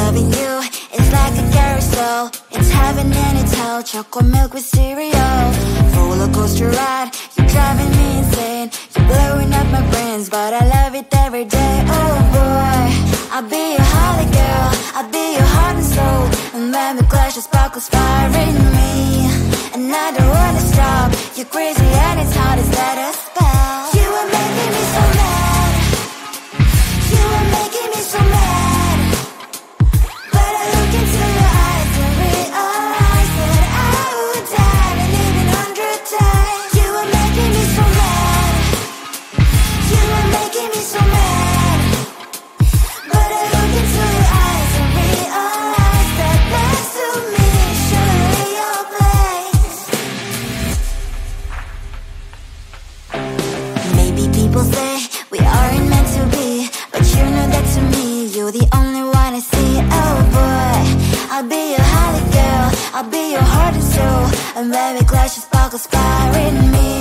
Loving you is like a carousel. It's heaven and it's hell. Chocolate milk with cereal. Roller coaster ride. You're driving me insane. You're blowing up my brains, but I love it every day. Oh boy, I'll be your holly girl. I'll be your heart and soul. And when we clash, the sparkles fire in me. And I don't wanna stop. You're crazy and it's hard as that a spell. You are making me so mad. You are making me so mad. But I look into your eyes and realize that I would die and even 100 times. You are making me so mad. You are making me so mad. But I look into your eyes and realize that next to me is surely your place. Maybe people say we aren't meant to be, but you know that to me, you're the only one I see. Oh boy, I'll be your holly girl. I'll be your heart and soul. And when we clash, the sparkles fire in me.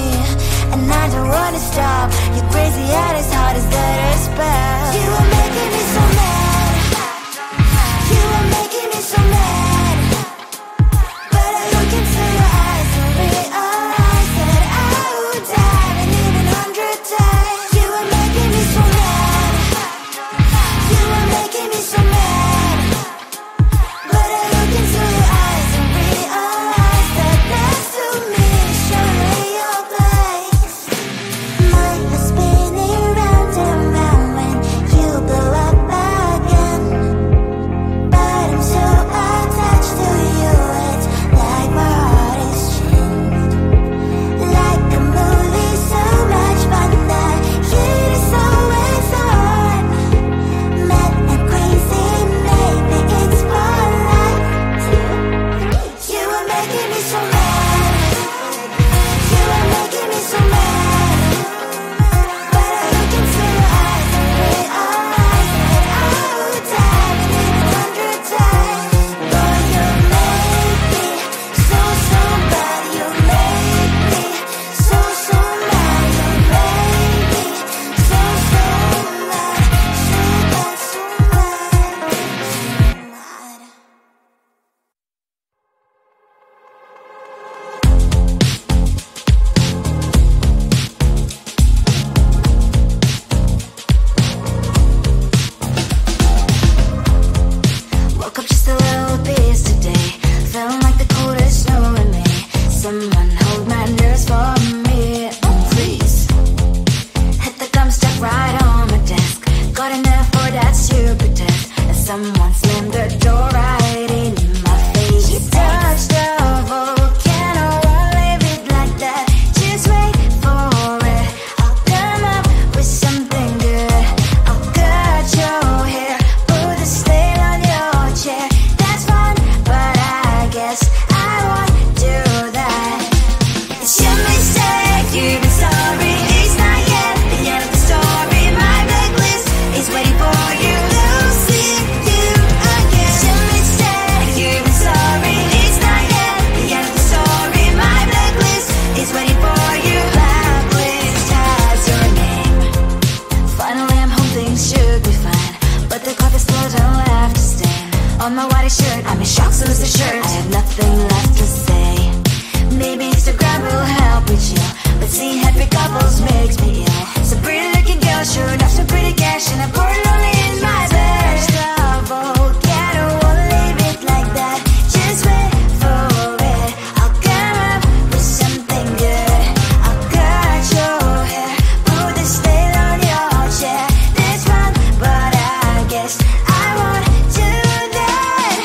And I don't wanna stop. You're crazy and as hard as that a spell. You are making me so mad. You are making me so mad. But I look into your eyes and realize that I would die and even 100 times. You are making me so mad. You are making me so mad. But I look into your eyes and realize that next to me is surely your place. Mind was spinning round and round when you blow up again. But I'm so attached to you, it's like my heart is chained. Like a movie, so much fun that heat is always on. Mad and crazy, maybe it's polite. You are making me so mad. You are making me so mad. But I look into your eyes and realize that I would die and even 100 times. Boy, you make me so, so bad. You make me so, so mad. You make me so, so mad. So bad, so mad, so mad. Woke up just a little pissed today. Feeling like the coldest snow in me. Someone hold my nerves for me, oh please. Hit the gum stuck right on my desk. Got in there for that stupid test. And someone slammed the door right in my face. You touched the volcano, won't leave it like that. Just wait for it. I'll come up with something good. I'll cut your hair, put the stain on your chair. That's fun, but I guess I won't do that. It's your mistake, you've been sorry. It's not yet the end of the story. My blacklist is waiting for you. Losing you again. It's your mistake, you've been sorry. It's not yet the end of the story. My blacklist is waiting for you. Blacklist has your name. Finally I'm home, things should be fine. But the coffee still don't have to stain on my white shirt. I'm in shock, so is the shirt. I have nothing left to say. Maybe Instagram will help me chill, but seeing happy couples makes me ill. Some pretty looking girl showed off some pretty cash, and I poured lonely in my bed. Volcano, won't leave it like that. Just wait for it. I'll come up with something good. I'll cut your hair, put the stain on your chair. That's fun, but I guess I won't do that.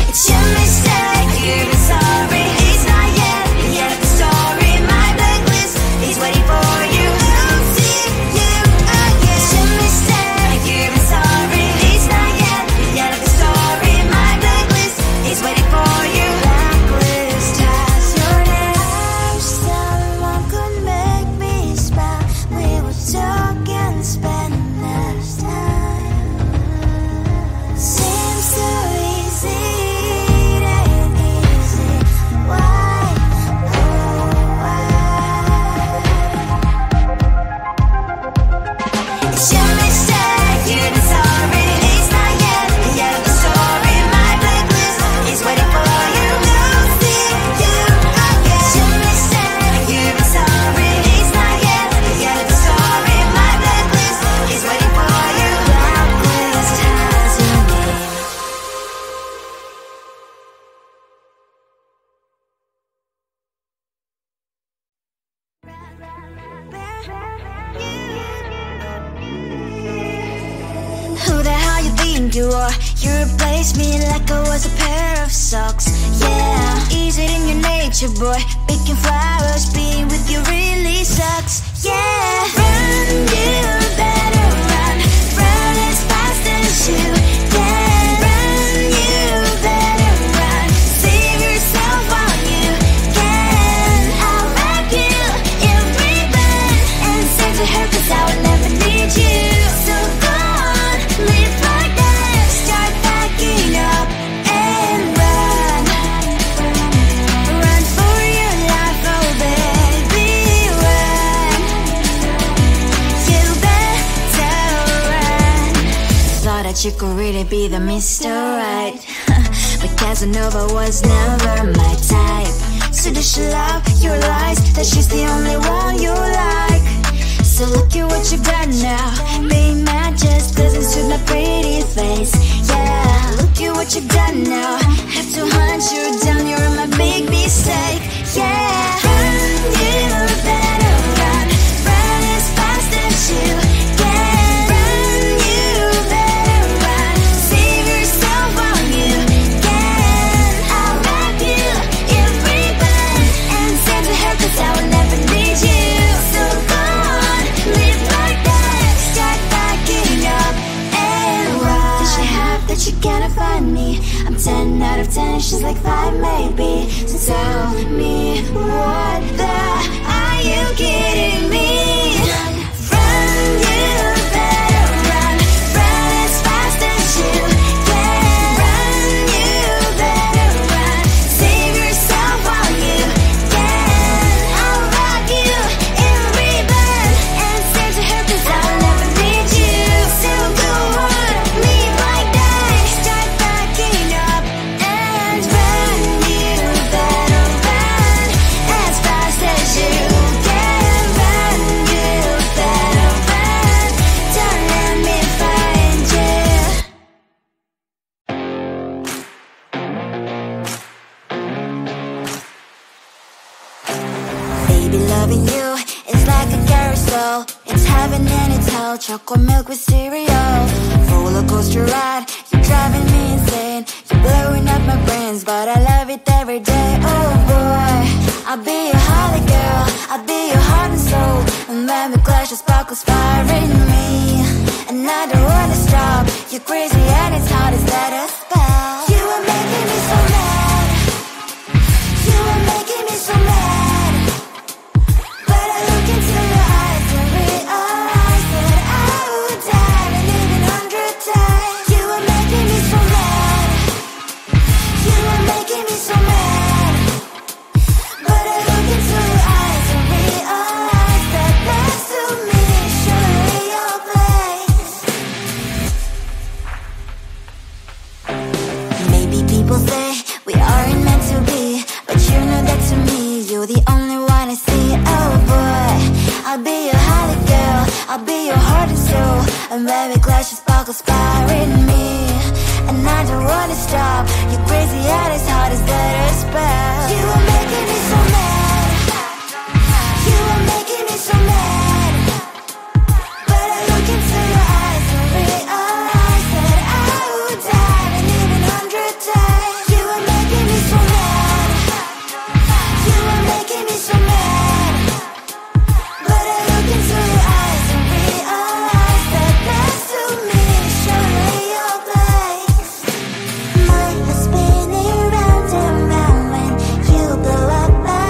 It's your mistake, you've been sorry. It's not yet the end of the story. My blacklist is waiting for you. Losing you again. It's your mistake, you've been sorry. think you are. You replaced me like I was a pair of socks. Yeah, is it in your nature, boy? Picking flowers, being with you really sucks. Yeah, run, you better run. Run as fast as you can. Run, you better run. Save yourself while you can. I'll wrap you in ribbon and send to her, 'cause I will never need you. So go on, live like that. Start packing up and run. Run for your life, oh baby, run. You better run. Thought that you could really be the Mr. Right, but Casanova was never my type. So does she love your lies, that she's the only one you like? So look at what you got now. Being mad just doesn't suit my pretty face. Yeah, look at what you got now. Have to hunt you down, you're my big mistake. Yeah, run, you better run. Run as fast as you can. Run, you better run. Save yourself while you can. I'll wrap you in ribbon and send to her, 'cause I will never need you. So go on, live like that. Start packing up and run. Does she have that you cannot find me? I'm 10 out of 10, she's like 5 maybe. So tell me, what the are you kidding me? Run, you better run. Run as fast as you can. Run, you better run. Save yourself while you can. I'll wrap you in ribbon and send to her, 'cause I'll never need you. So go on, live like that. Start packing up and run. You better run as fast as you can. Run, you better run. Don't let me find you. Baby, loving you is like a carousel. It's heaven and it's hell. Chocolate milk with cereal. Roller coaster ride, you're driving me insane. You're blowing up my brains, but I love it every day. Oh boy, I'll be your holly girl. I'll be your heart and soul. And when we clash, the sparkles fire in me. And I don't wanna stop. You're crazy and it's hard as let us spell. You are making me so mad. You are making me so mad. But I look into your eyes and realize that I would die and even 100 times. You are making me so mad. You are making me so mad. But I look into your eyes and realize that next to me is surely your place. Maybe people say we aren't meant to be, but you know that to me, you're the only one I see. Oh boy, I'll be your holly girl. I'll be your heart and soul. And when we clash, the sparkles fire in me. And I don't wanna stop. You're crazy and as hard as let us spell. You are making me so mad. You are making me so mad. But I look into your eyes and realize that I would die and even 100 times. You are making me so mad. You are making me so mad. But I look into your eyes and realize that next to me is surely your place. My heart's spinning round and round when you blow up my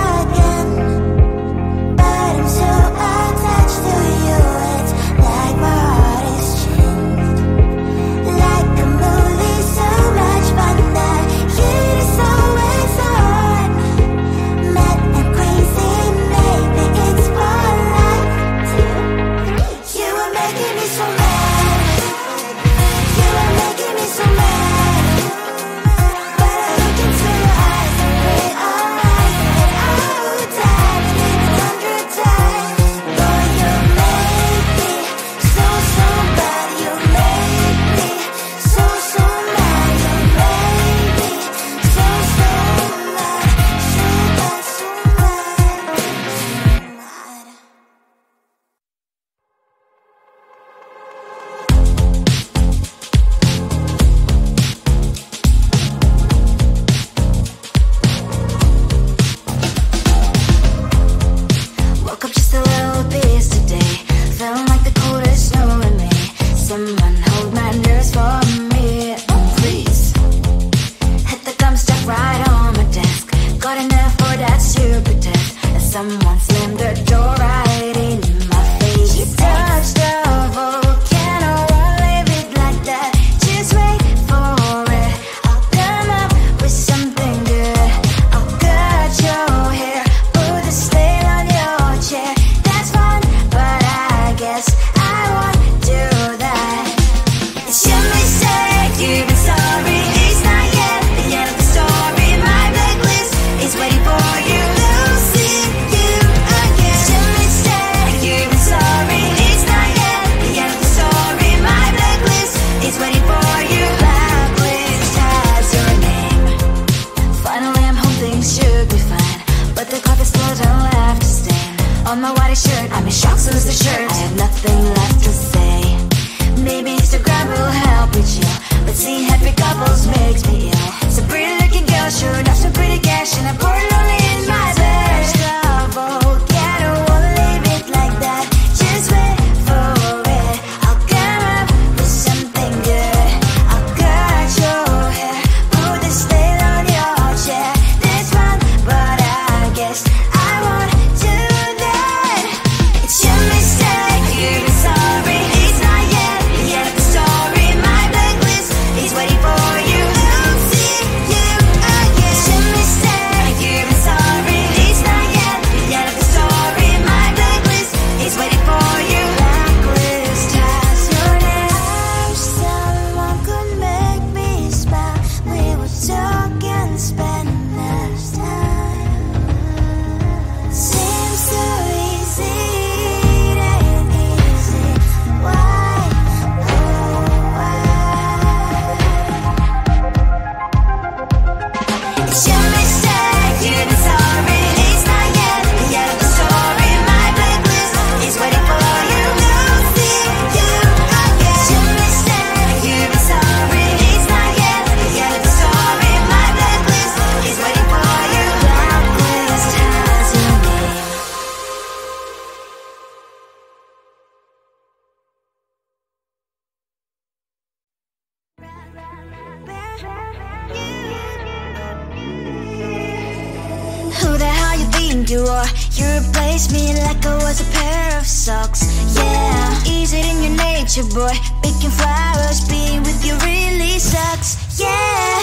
endure. You replaced me like I was a pair of socks. Yeah, is it in your nature, boy? Picking flowers, being with you really sucks. Yeah,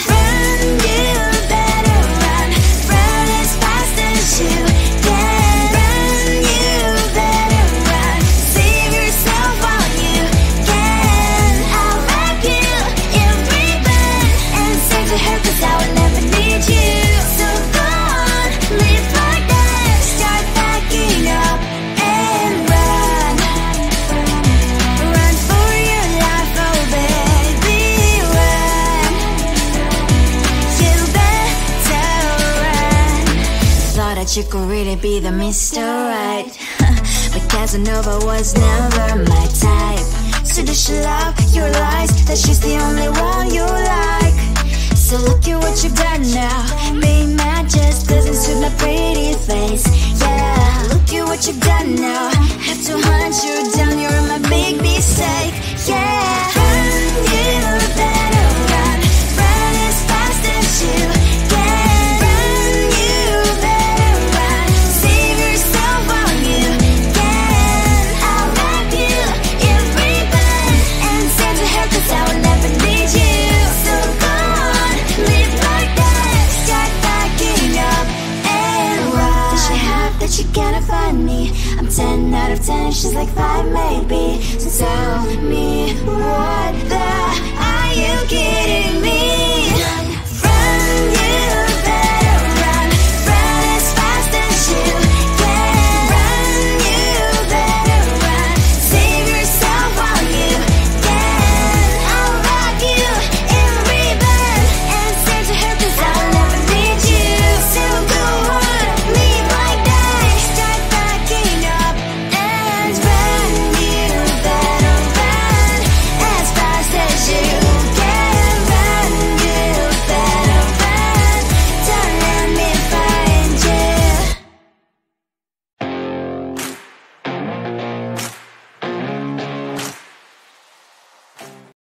run, you better run. Run as fast as you can. Run, you better run. Save yourself while you can. I'll wrap you in ribbon and send to her, 'cause I will never need you. So go on, live like that. Start packing up and run. Run for your life, oh baby, run. You better run. Thought that you could really be the Mr. Right, but Casanova was never my type. So does she love your lies, that she's the only one you like? So look at what you've done now. Being mad just doesn't suit my pretty face. Yeah, look at what you've done now. Have to hunt you down, you're my big mistake. Yeah, run, you better run. Run as fast as you can. Run, you better run. Save yourself while you can. I'll wrap you in ribbon and send to her, 'cause I will never need you. So go on, live like that. Start packing up and run. Does she have that you cannot find me? I'm 10 out of 10, she's like 5 maybe. So tell me, what the are you kidding